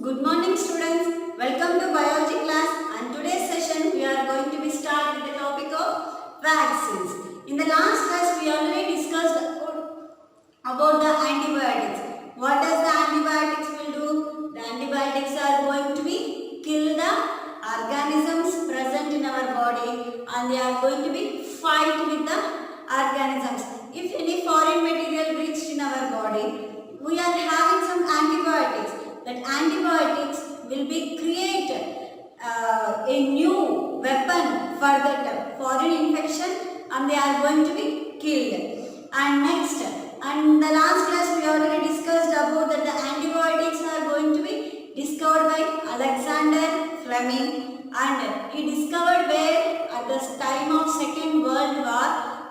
Good morning students. Welcome to biology class and today's session we are going to be start with the topic of vaccines. In the last class we already discussed about the antibiotics. What does the antibiotics will do? The antibiotics are going to be kill the organisms present in our body and they are going to be fight with the organisms. If any foreign material reached in our body, we are having some antibiotics. That antibiotics will be create a new weapon for that foreign infection and they are going to be killed. And next, and the last class we already discussed about that the antibiotics are going to be discovered by Alexander Fleming, and he discovered where at the time of Second World War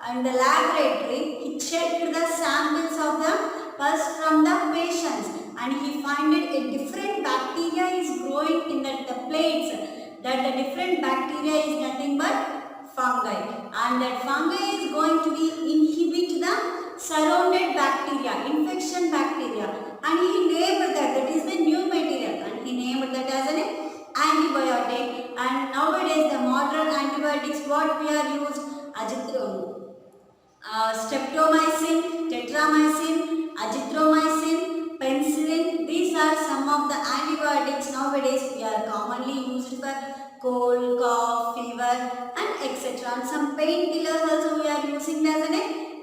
and the laboratory he checked the samples of the pus from the patients and he found it a different bacteria is growing in the plates, that the different bacteria is nothing but fungi, and that fungi is going to be inhibit the surrounded bacteria, infection bacteria, and he named that is the new material and he named that as an antibiotic. And nowadays the modern antibiotics what we are used, streptomycin, tetramycin, azithromycin, penicillin. These are some of the antibiotics nowadays we are commonly used for cold, cough, fever and etc. And some painkillers also we are using as an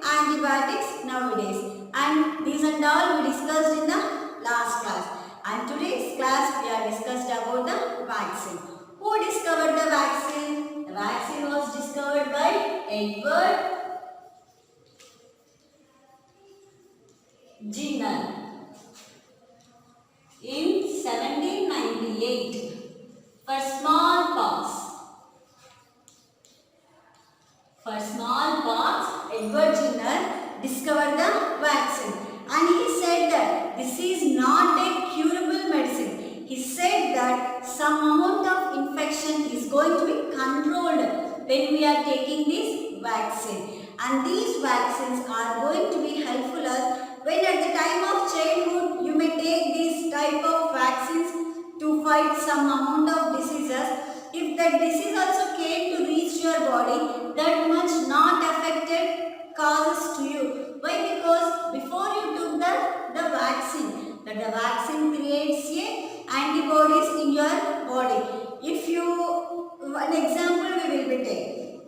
antibiotics nowadays. And these and all we discussed in the last class. And today's class we are discussed about the vaccine. Who discovered the vaccine? The vaccine was discovered by Edward Jenner in 1798 for smallpox. For smallpox, Edward Jenner discovered the vaccine and he said that this is not a curable medicine. He said that some amount of infection is going to be controlled when we are taking this vaccine, and these vaccines are going to be helpful us when at the time of childhood you may take these type of vaccines to fight some amount of diseases. If that disease also came to reach your body, that much not affected causes to you. Why? Because before you took the vaccine, that the vaccine creates antibodies in your body. If you, an example we will be taking.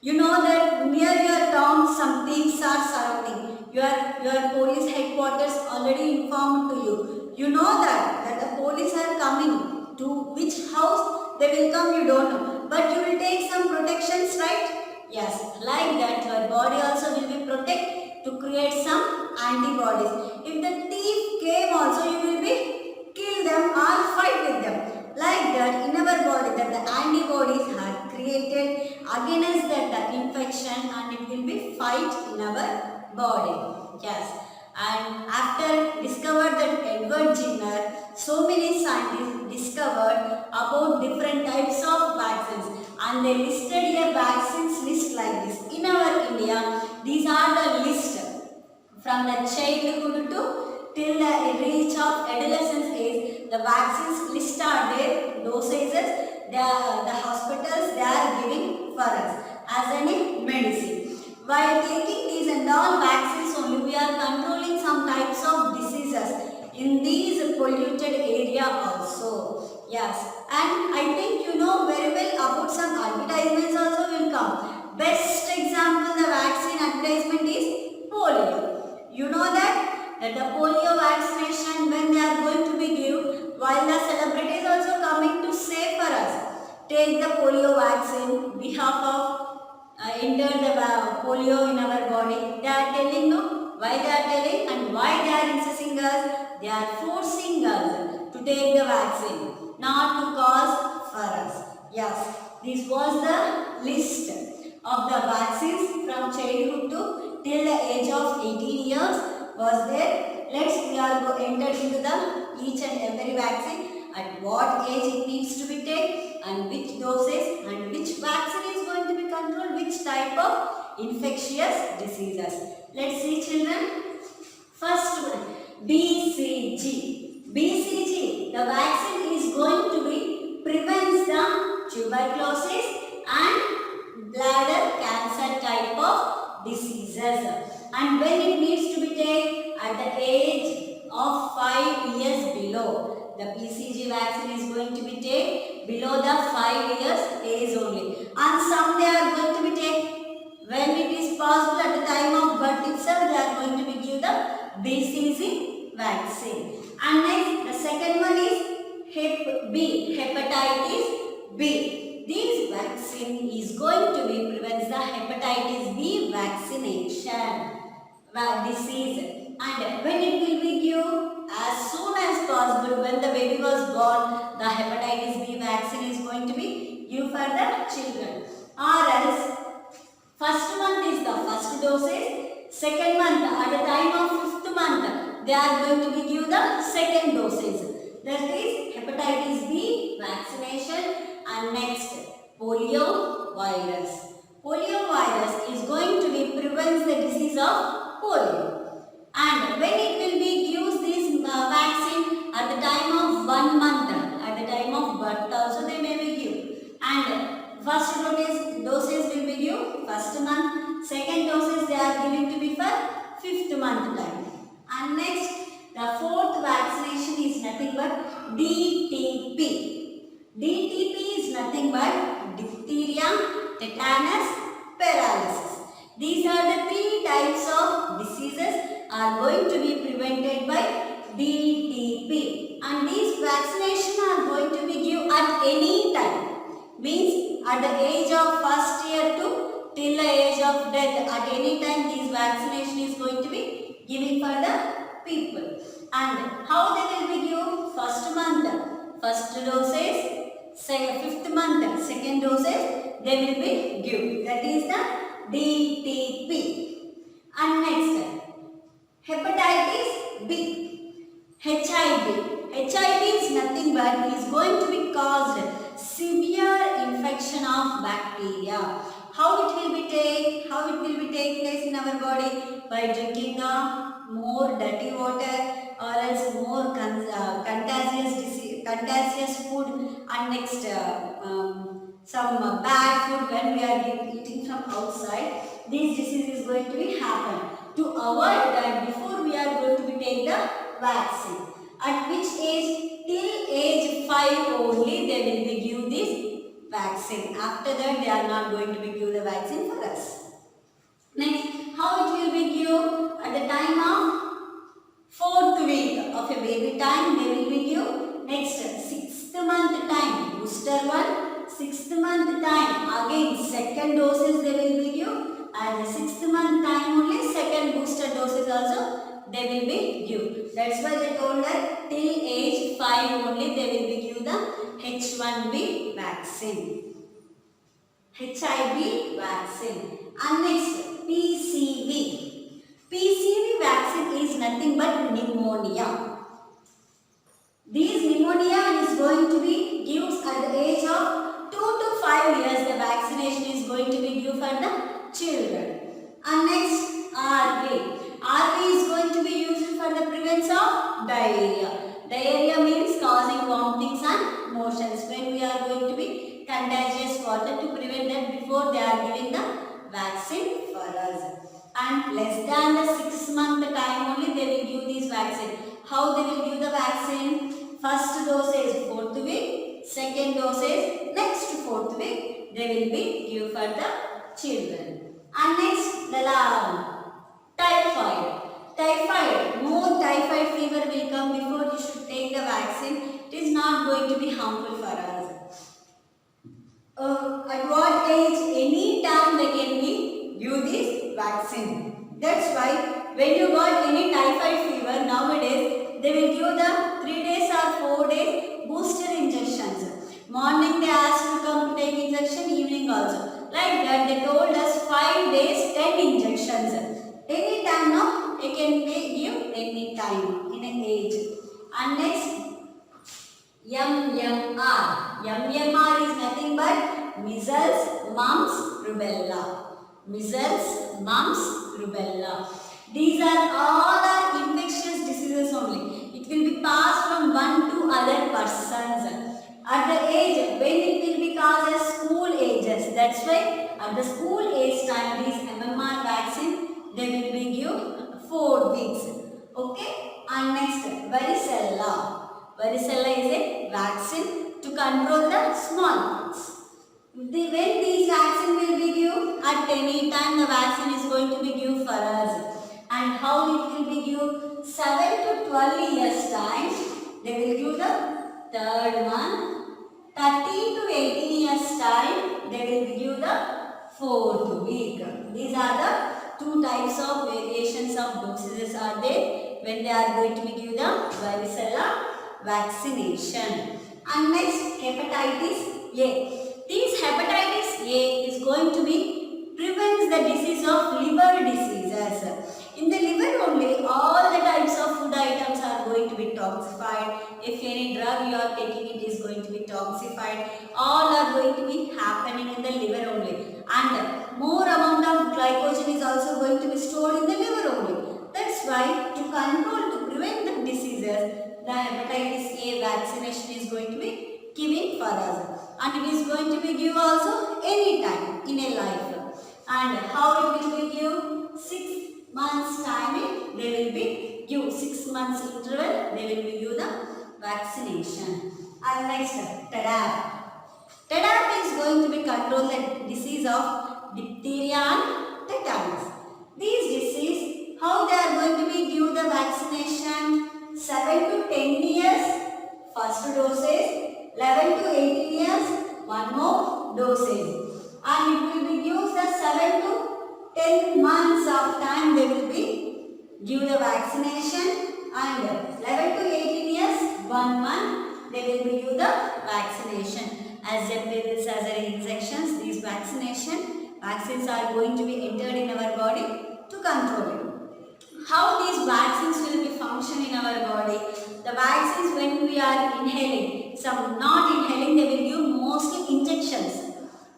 You know that near your town some things are surrounding. Your police headquarters already informed to you. You know that the police are coming. To which house they will come you don't know. But you will take some protections, right? Yes, like that your body also will be protected to create some antibodies. If the thief came also you will be kill them or fight with them. Like that in our body that the antibodies are created against that infection and it will be fight in our body. Yes. And after discovered that Edward Jenner, so many scientists discovered about different types of vaccines and they listed a vaccines list like this. In our India, these are the list from the childhood to till the reach of adolescence age. The vaccines list are there, dosages, the hospitals they are giving for us as any medicine. While taking these and all vaccines only, we are controlling some types of diseases in these polluted area also. Yes, and I think you know very well about some advertisements also will come. Best example the vaccine advertisement is polio. You know that the polio vaccination when they are going to be given, while the celebrities also coming to say for us, take the polio vaccine behalf of enter the polio in our body. They are telling no, why they are telling and why they are insisting us, they are forcing us to take the vaccine, not to cause for us. Yes, this was the list of the vaccines from childhood to till the age of 18 years was there. Let's we are go enter into the each and every vaccine, at what age it needs to be taken and which doses and which vaccine is going to be controlled, which type of infectious diseases. Let's see children. First one, BCG. BCG the vaccine is going to be prevents the tuberculosis and bladder cancer type of diseases. And when it needs to be taken at the age of 5 years below, the BCG vaccine is going to be taken below the 5 years age only. And some they are going to be taken when it is possible at the time of birth itself. They are going to be give the BCG vaccine. And next, the second one is Hep B, hepatitis B. This vaccine is going to be prevents the hepatitis B vaccination disease. And when it will be given as soon as possible, when the baby was born, the hepatitis B vaccine is going to be given for the children. Or else, first month is the first dosage, second month at the time of 5th month, they are going to be given the second dosage. That is hepatitis B vaccination. And next, polio virus. Polio virus is going to be prevents the disease of polio. And when it will be used this vaccine at the time of 1 month, at the time of birth also they may be given. And first doses will be given first month, second doses they are giving to be for 5th month time. And next, the fourth vaccination is nothing but DTP. DTP is nothing but diphtheria, tetanus, paralysis. These are the 3 types of diseases are going to be prevented by DTP. And these vaccinations are going to be given at any time. Means at the age of first year to till the age of death. At any time this vaccination is going to be given for the people. And how they will be given? First month, first doses. 5th month, second doses they will be given. That is the DTP. And next, hepatitis B, HIV. HIV is nothing but is going to be caused severe infection of bacteria. How it will be take? How it will be take place in our body? By drinking more dirty water, or else more contagious food, and next some bad food when we are eating from outside. This disease is going to be happen. To avoid that, before we are going to be take the vaccine. At which age? Till age 5 only they will be give this vaccine. After that they are not going to be give the vaccine for us. Next, how it will be given? At the time of 4th week of a baby time they will be given. Next, 6th month time booster 1, 6th month time again second doses they will be given, and the 6th month time only second booster doses also they will be given. That's why they told that till age 5 only they will be given the H1B vaccine, HIV vaccine. And next, PCV. PCV vaccine is nothing but pneumonia. This pneumonia is going to be given at the age of 2 to 5 years. The vaccination is going to be given for the children. And next, RV. RV is going to be used for the prevention of diarrhea. Diarrhea means causing vomitings and motions. When we are going to be contagious water, to prevent that before they are giving the vaccine for us. And less than the 6 month time only they will give this vaccine. How they will give the vaccine? First dosage 4th week, second dosage next 4th week they will be given for the children. And next, the typhoid. Typhoid, no typhoid fever will come before you should take the vaccine. It is not going to be harmful for us. At what age? Any time they can be give this vaccine. That's why when you got any typhoid fever nowadays, they will give the 3 days or 4 days booster injections. Morning they ask to come to take injection, evening also. Like that they told us 5 days 10 injections. Any time now you can give any time in an age. And next, MMR. MMR is nothing but measles, mumps, rubella. Measles, mumps, rubella. These are all infectious diseases only. It will be passed from one to other At the school age time, these MMR vaccine, they will be given 4 weeks. Okay. And next, varicella. Varicella is a vaccine to control the smallpox. When these vaccine will be given, at any time the vaccine is going to be given for us. And how it will be given? 7 to 12 years time, they will give the third one. 13 to 18 years time, they will be given the fourth week. These are the 2 types of variations of dosages are there when they are going to be given the varicella vaccination. And next, hepatitis A. This hepatitis A is going to be prevents the disease of liver diseases. In the liver only, all the types of food items are going to be toxified. If any drug you are taking, it is going to be toxified. All are going to be happening in the liver only. And more amount of glycogen is also going to be stored in the liver only. That's why to control, to prevent the diseases, the hepatitis A vaccination is going to be given for us. And it is going to be given also any time in a life. And how it will be given? 6 months timing, they will be given 6 months interval, they will be given the vaccination. And next, Tdap. Tdap is going to be control the disease of diphtheria and tetanus. These disease, how they are going to be given the vaccination? 7 to 10 years, first dosage. 11 to 18 years, one more dosage. And it will be used the 7 to 10 months of time they will be give the vaccination, and 11 to 18 years, 1 month they will be give the vaccination. As Remdesivir injections, these vaccines are going to be entered in our body to control it. How these vaccines will be function in our body? The vaccines, when we are inhaling, some not inhaling, they will give mostly injections.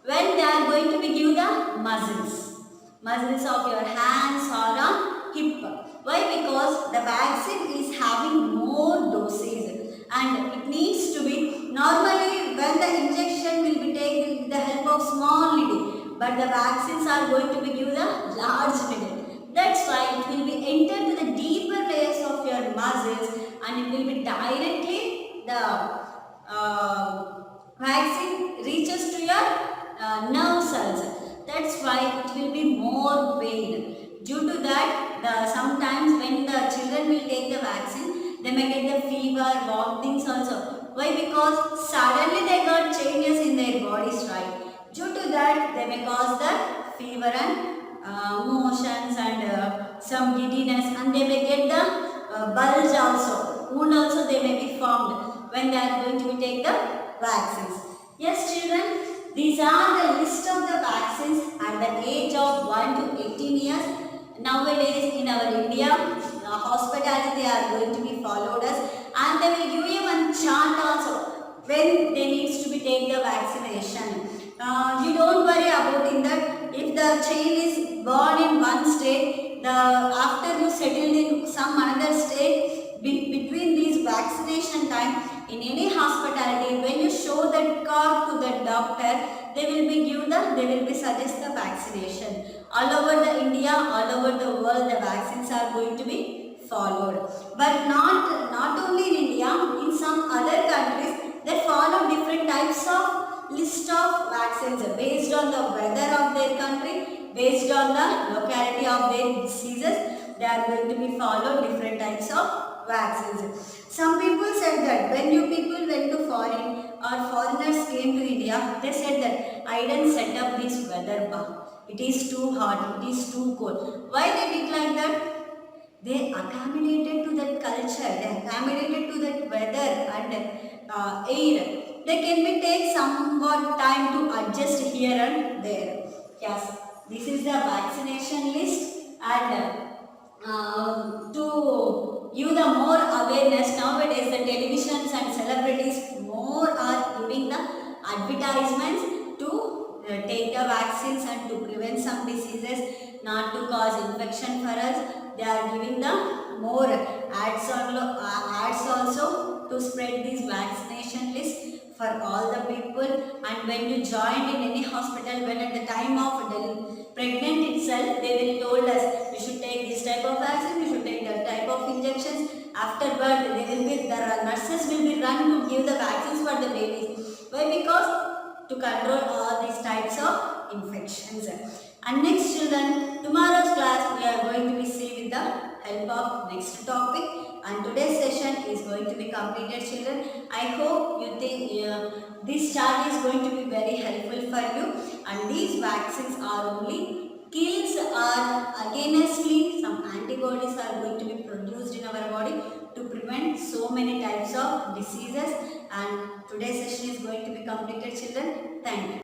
When they are going to be give the muscles of your hands or on hip. Why? Because the vaccine is having more doses and it needs to be, normally when the injection will be taken with the help of small needle, but the vaccines are going to be given the large needle. That's why it will be entered to the deeper layers of your muscles and it will be directly the vaccine reaches to your nerve cells. That's why it will be more pain. Due to that, sometimes when the children will take the vaccine, they may get the fever, vomitings also. Why? Because suddenly they got changes in their bodies, right? Due to that, they may cause the fever and motions and some giddiness, and they may get the bulge also. Wound also they may be formed when they are going to take the vaccines. Yes, children. These are the list of the vaccines at the age of 1 to 18 years. Nowadays in our India, hospitality they are going to be followed us, and they will give you one chart also when they needs to be take the vaccination. You don't worry about in that. If the child is born in one state, after you settled in some another state, between these vaccination time, in any hospitality, when you show that card to the doctor, they will be suggest the vaccination. All over the India, all over the world, the vaccines are going to be followed. But not only in India, in some other countries, they follow different types of list of vaccines based on the weather of their country, based on the locality of their diseases. They are going to be followed different types of vaccines. Some people said that when you people went to foreign or foreigners came to India, they said that I didn't set up this weather bar. It is too hot, it is too cold. Why they did like that? They accommodated to that culture, they accommodated to that weather and air. They can be take somewhat time to adjust here and there. Yes, this is the vaccination list, and to give the more awareness, nowadays the televisions and celebrities more are giving the advertisements to take the vaccines and to prevent some diseases, not to cause infection for us. They are giving the more ads also to spread this vaccination list for all the people. And when you joined in any hospital, when at the time of pregnant itself, they will told us we should take this type of vaccine, we should take that type of injections. After birth, the nurses will be run to give the vaccines for the babies. Why? Because to control all these types of infections. And next children, tomorrow's class we are going to be see with the help of next topic, and today's session is going to be completed children. I hope you think this chart is going to be very helpful for you, and these vaccines are only kills or againstly some antibodies are going to be produced in our body to prevent so many types of diseases. And today's session is going to be completed children. Thank you.